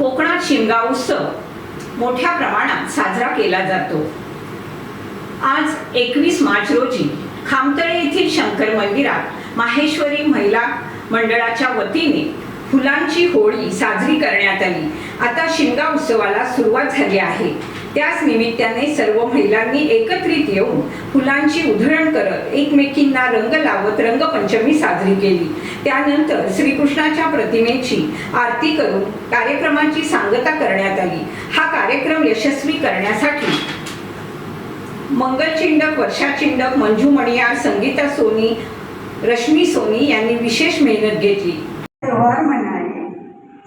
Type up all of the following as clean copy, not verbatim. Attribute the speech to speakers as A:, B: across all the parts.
A: कोकणात शिमगा उत्सव मोठ्या प्रमाणात साजरा केला जातो। आज 21 मार्च रोजी खामतळे येथील शंकर मंदिरात माहेश्वरी महिला मंडळाच्या वतीने फुलांची होळी साजरी करण्यात आली। आता शिमगा उत्सवाला सुरुवात झाली आहे। त्याच निमित्ताने सर्व महिलांनी एकत्रित येऊन फुलांची उधळण करत एकमेकींना रंग लावत रंगपंचमी साजरी केली। त्यानंतर श्रीकृष्णाच्या प्रतिमेची आरती करून कार्यक्रमाची सांगता करण्यात आली। हा कार्यक्रम यशस्वी करण्यासाठी मंगल चिंडक, वर्षा चिंडक, मंजू मणियार, संगीता सोनी, रश्मी सोनी यांनी विशेष मेहनत घेतली।
B: त्योहार मनाए,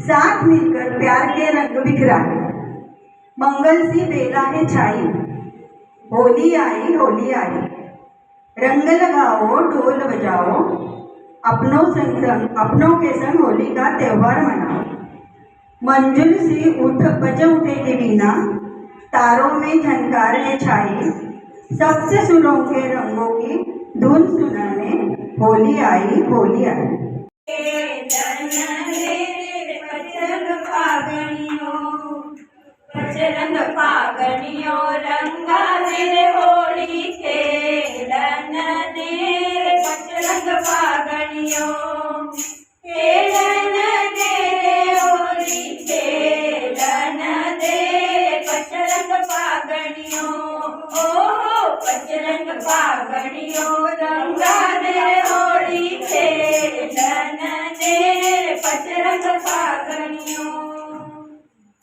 B: साथ मिलकर प्यार के रंग बिखराए, मंगल सी बेला है छाई, होली आई, रंग लगाओ ढोल बजाओ, अपनों के संग होली का त्योहार मनाओ। मंजुल सी बज उठेगी वीणा, तारों में झनकार है छाई, सबसे सुरों के रंगों की धुन सुनाने होली आई।
C: पचरंग फागणियों रंगा दे होली खेलन दे, पचरंग फागणियों खेलन दे होली खेलन दे, पचरंग फागणियों ओ पचरंग फागणियों रंगा दे होली खेलन दे, पचरंग फागणियों।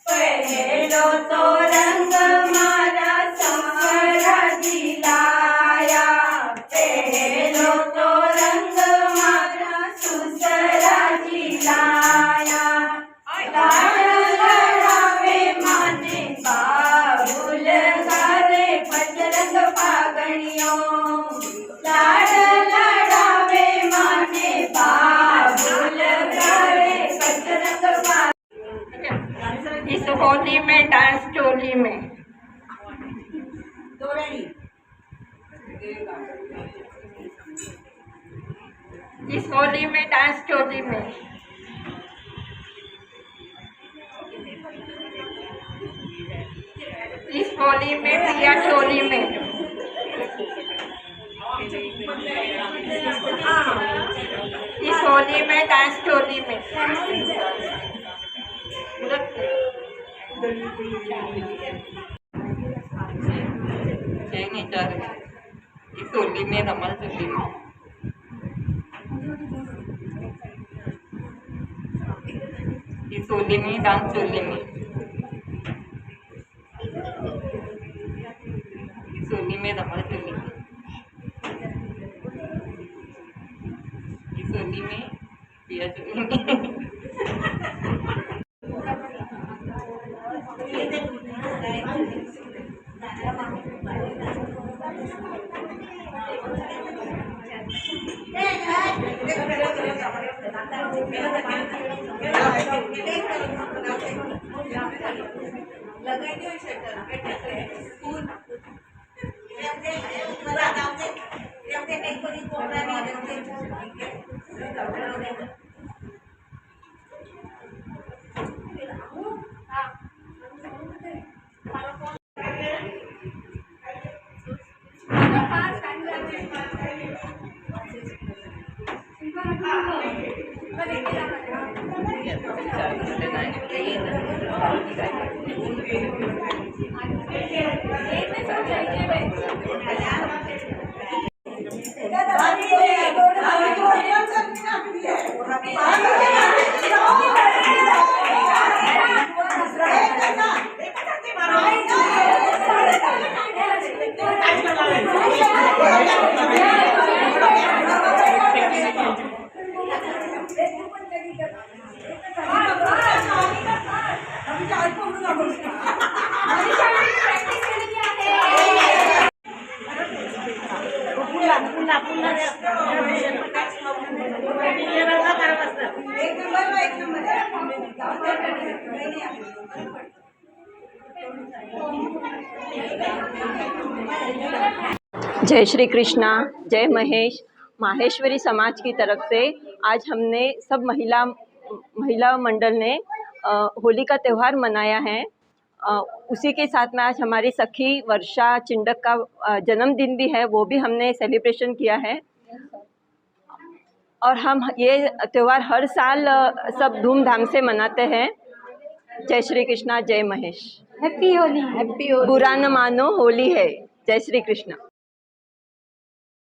C: पहलो तो रंग मारा संवरा दिलाया, पहलो तो रंग मारा सुसरा दिलाया, लाड लड़ावे माने बाबुल गारे पचरंग फागणियों, लाड लड़ावे माने बाबुल गारे पचरंग फागणियों। इस होली में डांस चोली में, इस होली में डांस चोली में, इस होली में पिया चोली में, इस होली में डांस चोली में। इस होली में धमाल चोली में, इस होली में डांस चोली में, इस होली में धमाल चोली में, इस होली में पिया चोली में।
D: जय श्री कृष्णा, जय महेश। माहेश्वरी समाज की तरफ से आज हमने सब महिला मंडल ने होली का त्यौहार मनाया है। उसी के साथ में आज हमारी सखी वर्षा चिंडक का जन्मदिन भी है, वो भी हमने सेलिब्रेशन किया है। और हम ये त्यौहार हर साल सब धूमधाम से मनाते हैं। जय श्री कृष्णा, जय महेश।
C: Happy Holi, happy Holi.
D: बुरा न मानो, होली है। जय श्री कृष्णा।